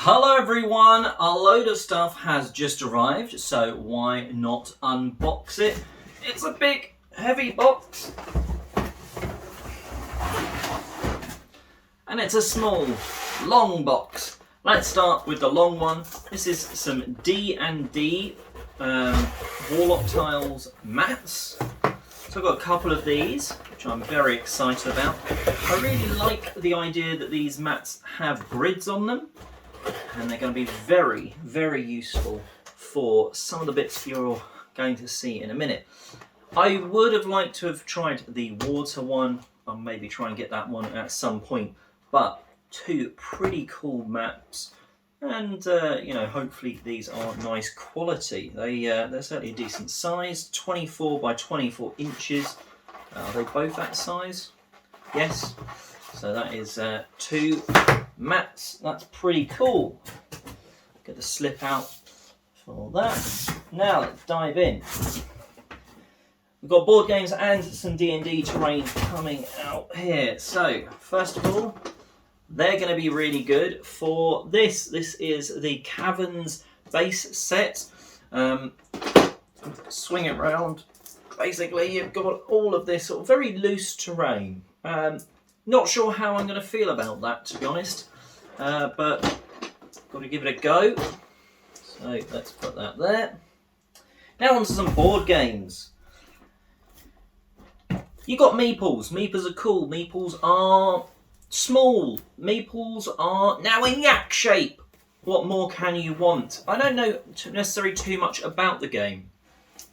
Hello everyone, a load of stuff has just arrived, so why not unbox it? It's a big, heavy box. And it's a small, long box. Let's start with the long one. This is some D&D Warlock Tiles mats. So I've got a couple of these, which I'm very excited about. I really like the idea that these mats have grids on them. And they're going to be very, very useful for some of the bits you're going to see in a minute. I would have liked to have tried the water one. I'll maybe try and get that one at some point. But two pretty cool maps. And, hopefully these are nice quality. They're certainly a decent size. 24 by 24 inches. Are they both that size? Yes. So that is two mats. That's pretty cool. Get the slip out for that. Now let's dive in. We've got board games and some D&D terrain coming out here. So first of all, they're going to be really good for this. This is the Caverns base set. Swing it round. Basically, you've got all of this sort of very loose terrain. Not sure how I'm going to feel about that, to be honest, but got to give it a go. So let's put that there. Now on to some board games. You got meeples. Meeples are cool. Meeples are small. Meeples are now in yak shape. What more can you want? I don't know necessarily too much about the game,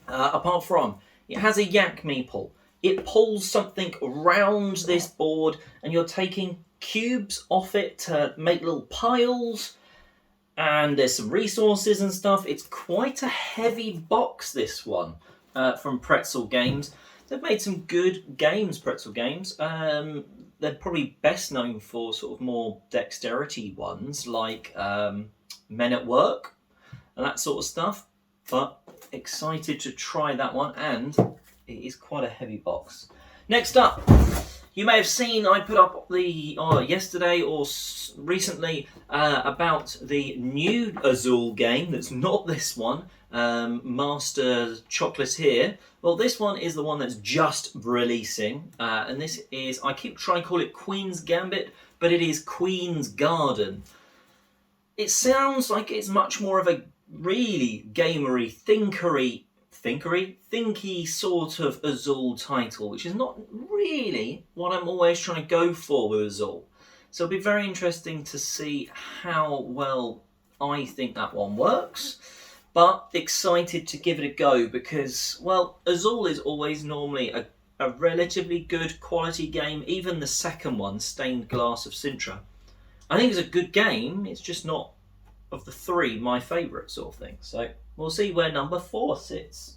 apart from it has a yak meeple. It pulls something around this board and you're taking cubes off it to make little piles. And there's some resources and stuff. It's quite a heavy box, this one, from Pretzel Games. They've made some good games, Pretzel Games. They're probably best known for sort of more dexterity ones, like Men at Work and that sort of stuff. But excited to try that one, and it is quite a heavy box. Next up, you may have seen I put up yesterday or recently about the new Azul game that's not this one, Master Chocolate here. Well, this one is the one that's just releasing, and this is, I keep trying to call it Queen's Gambit, but it is Queen's Garden. It sounds like it's much more of a really gamery, thinky sort of Azul title, which is not really what I'm always trying to go for with Azul. So it'll be very interesting to see how well I think that one works, but excited to give it a go because, well, Azul is always normally a relatively good quality game. Even the second one, Stained Glass of Sintra, I think it's a good game. It's just not, of the three, my favourite sort of thing. So we'll see where number 4 sits.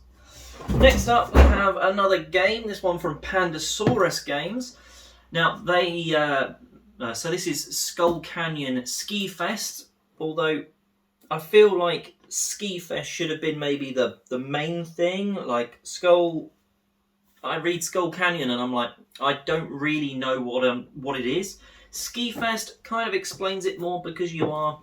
Next up, we have another game. This one from Pandasaurus Games. Now so this is Skull Canyon Ski Fest. Although I feel like Ski Fest should have been maybe the main thing. Like I read Skull Canyon and I'm like, I don't really know what it is. Ski Fest kind of explains it more because you are,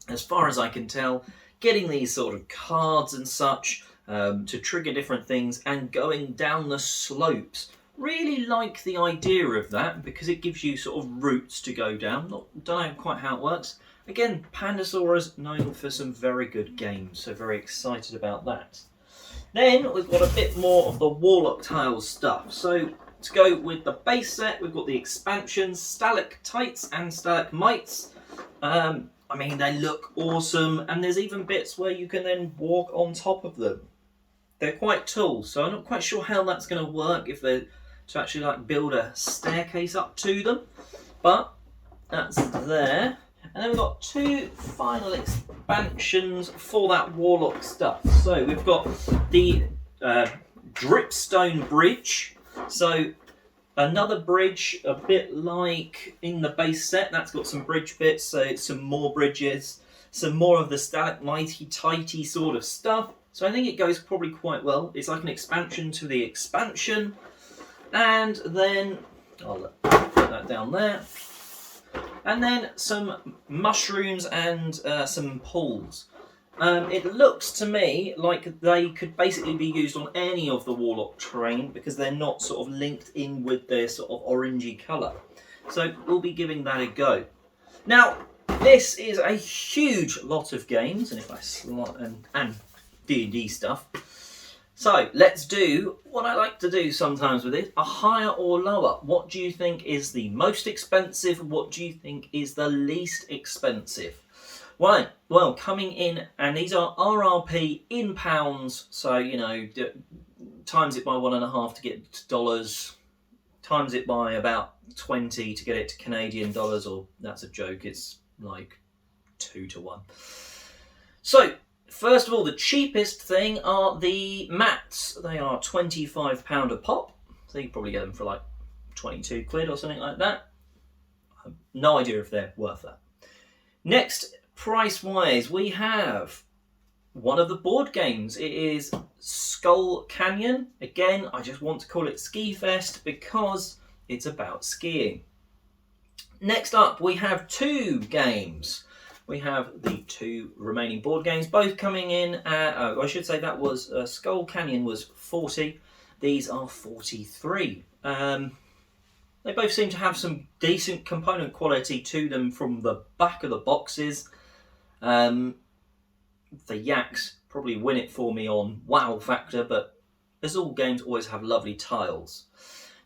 as far as I can tell, getting these sort of cards and such to trigger different things and going down the slopes. Really like the idea of that because it gives you sort of routes to go down. Don't know quite how it works. Again, Pandasaurus known for some very good games, so very excited about that. Then we've got a bit more of the Warlock Tiles stuff. So to go with the base set, we've got the expansions, Stalactites and Stalagmites. I mean, they look awesome, and there's even bits where you can then walk on top of them. They're quite tall, so I'm not quite sure how that's going to work, if they're to actually like build a staircase up to them. But that's there. And then we've got 2 final expansions for that Warlock stuff. So we've got the Dripstone Bridge. So another bridge, a bit like in the base set. That's got some bridge bits, so some more bridges, some more of the stalagmitey-tighty sort of stuff. So I think it goes probably quite well. It's like an expansion to the expansion. And then, I'll put that down there. And then some mushrooms and some pools. It looks to me like they could basically be used on any of the Warlock terrain because they're not sort of linked in with their sort of orangey colour. So we'll be giving that a go. Now, this is a huge lot of games, and if I slot and D&D stuff. So let's do what I like to do sometimes with it, a higher or lower. What do you think is the most expensive? What do you think is the least expensive? Right, well, coming in, and these are RRP in pounds, so, you know, times it by 1.5 to get to dollars, times it by about 20 to get it to Canadian dollars, or that's a joke, it's like 2 to 1. So, first of all, the cheapest thing are the mats. They are £25 a pop, so you can probably get them for like 22 quid or something like that. I have no idea if they're worth that. Next, price-wise, we have one of the board games. It is Skull Canyon. Again, I just want to call it Ski Fest because it's about skiing. Next up, we have 2 games. We have the 2 remaining board games, both coming in at, I should say that was, Skull Canyon was 40. These are 43. They both seem to have some decent component quality to them from the back of the boxes. The Yaks probably win it for me on wow factor, but as all games always have lovely tiles.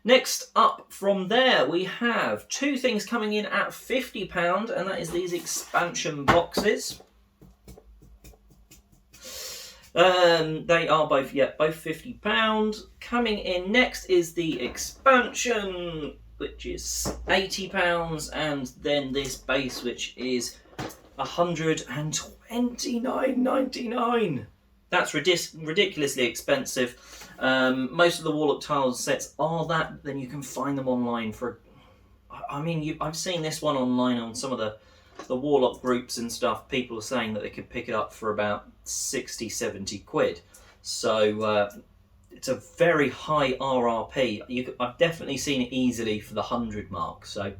Next up from there, we have 2 things coming in at £50, and that is these expansion boxes. They are both £50. Coming in next is the expansion, which is £80, and then this base, which is £129.99. That's ridiculously expensive. Most of the Warlock tiles sets are that. Then you can find them online for. I mean, I've seen this one online on some of the Warlock groups and stuff. People are saying that they could pick it up for about 60, 70 quid. So it's a very high RRP. I've definitely seen it easily for the 100 mark. So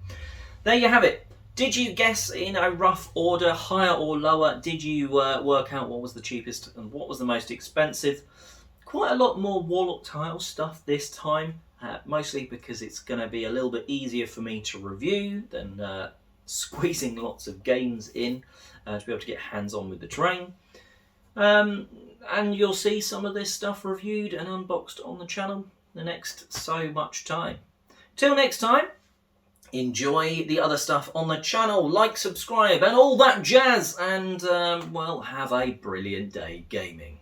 there you have it. Did you guess in a rough order, higher or lower? Did you work out what was the cheapest and what was the most expensive? Quite a lot more Warlock tile stuff this time, mostly because it's going to be a little bit easier for me to review than squeezing lots of games in to be able to get hands-on with the terrain. And you'll see some of this stuff reviewed and unboxed on the channel the next so much time. Till next time, enjoy the other stuff on the channel, like, subscribe, and all that jazz, and, well, have a brilliant day gaming.